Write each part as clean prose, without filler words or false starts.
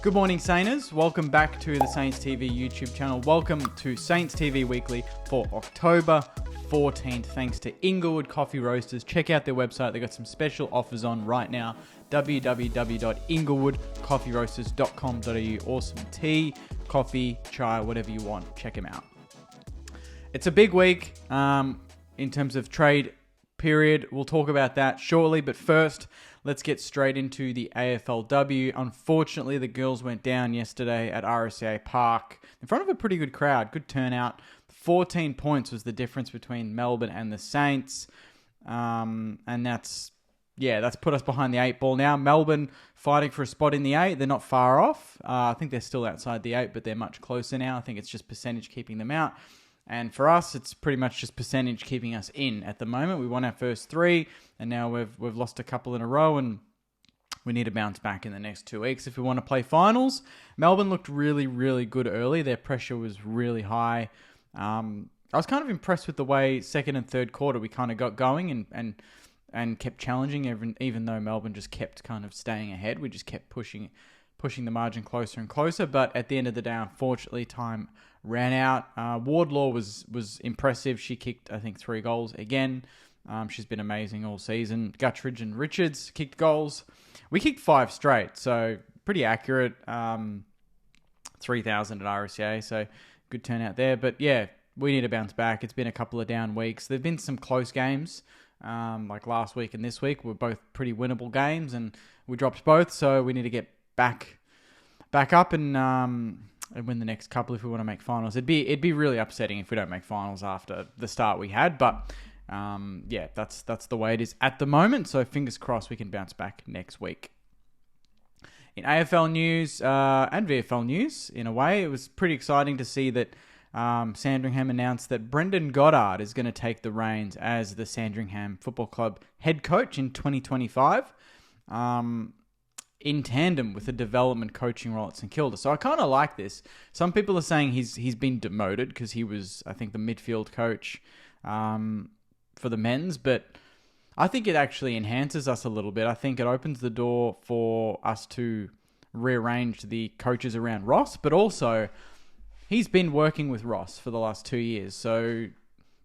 Good morning, Sainters. Welcome back to the Saints TV YouTube channel. Welcome to Saints TV Weekly for October 14th. Thanks to Inglewood Coffee Roasters. Check out their website. They've got some special offers on right now. www.inglewoodcoffeeroasters.com.au. Awesome tea, coffee, chai, whatever you want. Check them out. It's a big week in terms of trade period. We'll talk about that shortly, but first, let's get straight into the AFLW. Unfortunately, the girls went down yesterday at RSCA Park in front of a pretty good crowd, good turnout. 14 points was the difference between Melbourne and the Saints, and that's put us behind the 8 ball now. Melbourne fighting for a spot in the 8. They're not far off. I think they're still outside the 8, but they're much closer now. I think it's just percentage keeping them out. And for us, it's pretty much just percentage keeping us in at the moment. We won our first 3, and now we've lost a couple in a row, and we need to bounce back in the next 2 weeks if we want to play finals. Melbourne looked really, really good early. Their pressure was really high. I was kind of impressed with the way second and third quarter we kind of got going and kept challenging, even though Melbourne just kept kind of staying ahead. We just kept pushing the margin closer and closer. But at the end of the day, unfortunately, time ran out. Wardlaw was impressive. She kicked, I think, 3 goals again. She's been amazing all season. Guttridge and Richards kicked goals. We kicked 5 straight, so pretty accurate. 3,000 at RSCA, so good turnout there. But yeah, we need to bounce back. It's been a couple of down weeks. There've been some close games, like last week and this week were both pretty winnable games, and we dropped both. So we need to get back up and win the next couple if we want to make finals. It'd be really upsetting if we don't make finals after the start we had, but that's the way it is at the moment. So fingers crossed we can bounce back next week. In AFL news and VFL news, in a way, it was pretty exciting to see that Sandringham announced that Brendon Goddard is going to take the reins as the Sandringham Football Club head coach in 2025. In tandem with a development coaching role at St Kilda. So I kind of like this. Some people are saying he's been demoted because he was, I think, the midfield coach for the men's, but I think it actually enhances us a little bit. I think it opens the door for us to rearrange the coaches around Ross, but also he's been working with Ross for the last 2 years. So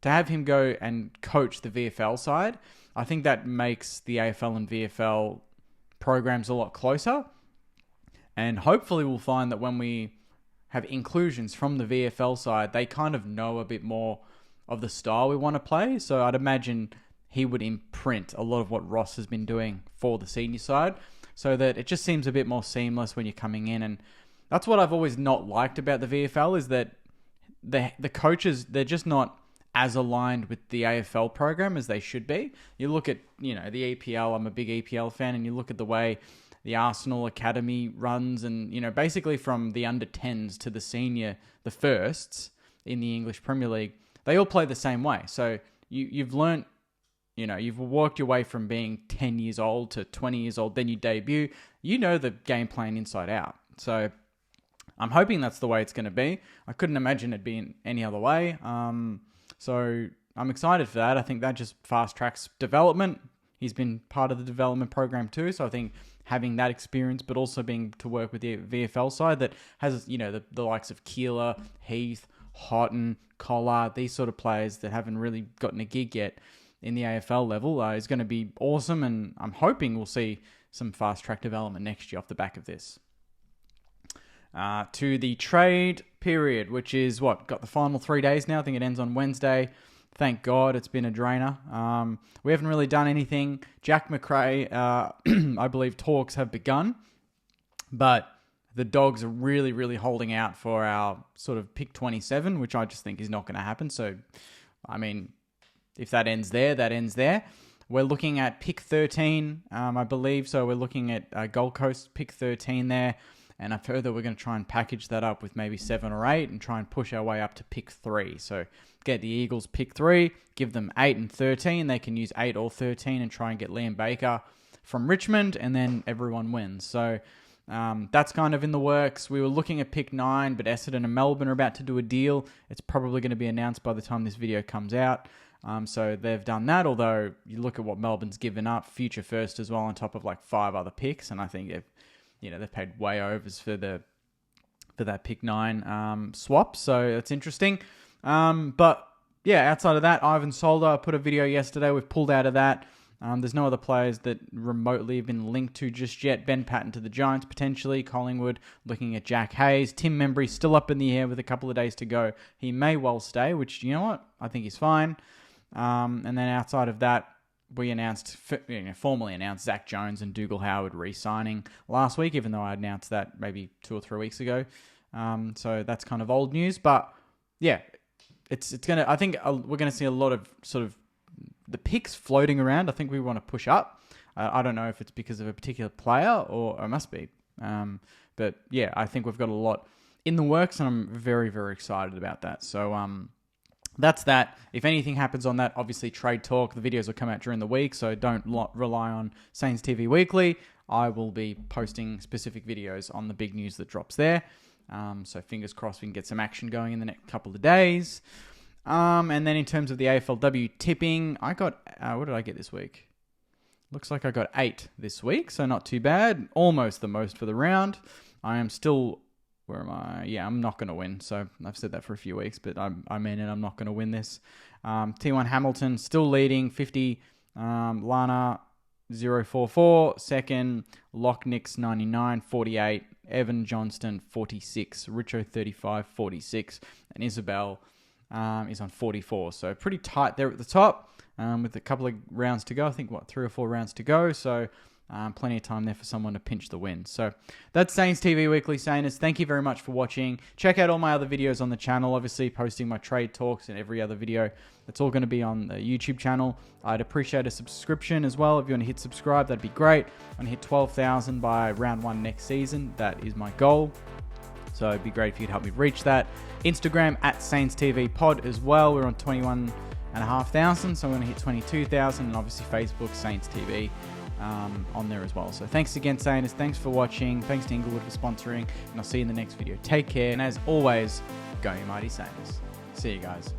to have him go and coach the VFL side, I think that makes the AFL and VFL programs a lot closer, and hopefully we'll find that when we have inclusions from the VFL side, they kind of know a bit more of the style we want to play. So I'd imagine he would imprint a lot of what Ross has been doing for the senior side, so that it just seems a bit more seamless when you're coming in. And that's what I've always not liked about the VFL, is that the coaches, they're just not as aligned with the AFL program as they should be. You look at, the EPL, I'm a big EPL fan, and you look at the way the Arsenal Academy runs, and, basically from the under-10s to the senior, the firsts in the English Premier League, they all play the same way. So you've learnt, you've worked your way from being 10 years old to 20 years old, then you debut. You know the game plan inside out. So I'm hoping that's the way it's going to be. I couldn't imagine it being any other way. So I'm excited for that. I think that just fast tracks development. He's been part of the development program too. So I think having that experience, but also being to work with the VFL side that has, the likes of Keeler, Heath, Houghton, Collard, these sort of players that haven't really gotten a gig yet in the AFL level is going to be awesome. And I'm hoping we'll see some fast track development next year off the back of this. To the trade period, which is got the final 3 days now. I think it ends on Wednesday. Thank God, it's been a drainer. We haven't really done anything. Jack McRae, I believe talks have begun, but the Dogs are really, really holding out for our sort of pick 27, which I just think is not going to happen. So, I mean, if that ends there, that ends there. We're looking at pick 13, I believe. So we're looking at Gold Coast pick 13 there. And I've heard that we're going to try and package that up with maybe 7 or 8 and try and push our way up to pick 3. So get the Eagles pick 3, give them 8 and 13. They can use 8 or 13 and try and get Liam Baker from Richmond, and then everyone wins. So that's kind of in the works. We were looking at pick 9, but Essendon and Melbourne are about to do a deal. It's probably going to be announced by the time this video comes out. So they've done that, although you look at what Melbourne's given up, future first as well, on top of like 5 other picks, and I think they've paid way overs for that pick 9 swap. So that's interesting. But yeah, outside of that, Ivan Solder, I put a video yesterday. We've pulled out of that. There's no other players that remotely have been linked to just yet. Ben Patton to the Giants, potentially. Collingwood looking at Jack Hayes. Tim Membry still up in the air with a couple of days to go. He may well stay, which, you know what? I think he's fine. And then outside of that, we formally announced Zach Jones and Dougal Howard re-signing last week, even though I announced that maybe 2 or 3 weeks ago. So that's kind of old news. But yeah, it's gonna. I think we're gonna see a lot of sort of the picks floating around. I think we want to push up. I don't know if it's because of a particular player or it must be. But yeah, I think we've got a lot in the works, and I'm very, very excited about that. So that's that. If anything happens on that, obviously trade talk. The videos will come out during the week, so don't rely on Saints TV Weekly. I will be posting specific videos on the big news that drops there. So fingers crossed we can get some action going in the next couple of days. And then in terms of the AFLW tipping, I got, what did I get this week? Looks like I got 8 this week, so not too bad. Almost the most for the round. I am still, where am I? Yeah, I'm not going to win. So I've said that for a few weeks, but I mean it, I'm not going to win this. T1 Hamilton still leading, 50. Lana 044. Second, Locknix 99, 48. Evan Johnston 46. Richo 35, 46. And Isabel is on 44. So pretty tight there at the top with a couple of rounds to go. I think, 3 or 4 rounds to go. So plenty of time there for someone to pinch the win. So that's Saints TV Weekly, Sainers. Thank you very much for watching. Check out all my other videos on the channel. Obviously, posting my trade talks and every other video. That's all going to be on the YouTube channel. I'd appreciate a subscription as well. If you want to hit subscribe, that'd be great. I'm going to hit 12,000 by round 1 next season. That is my goal. So it'd be great if you'd help me reach that. Instagram at Saints TV Pod as well. We're on 21,500, so I'm going to hit 22,000. And obviously Facebook, Saints TV on there as well. So thanks again, Saints. Thanks for watching. Thanks to Inglewood for sponsoring. And I'll see you in the next video. Take care. And as always, go you mighty Saints. See you guys.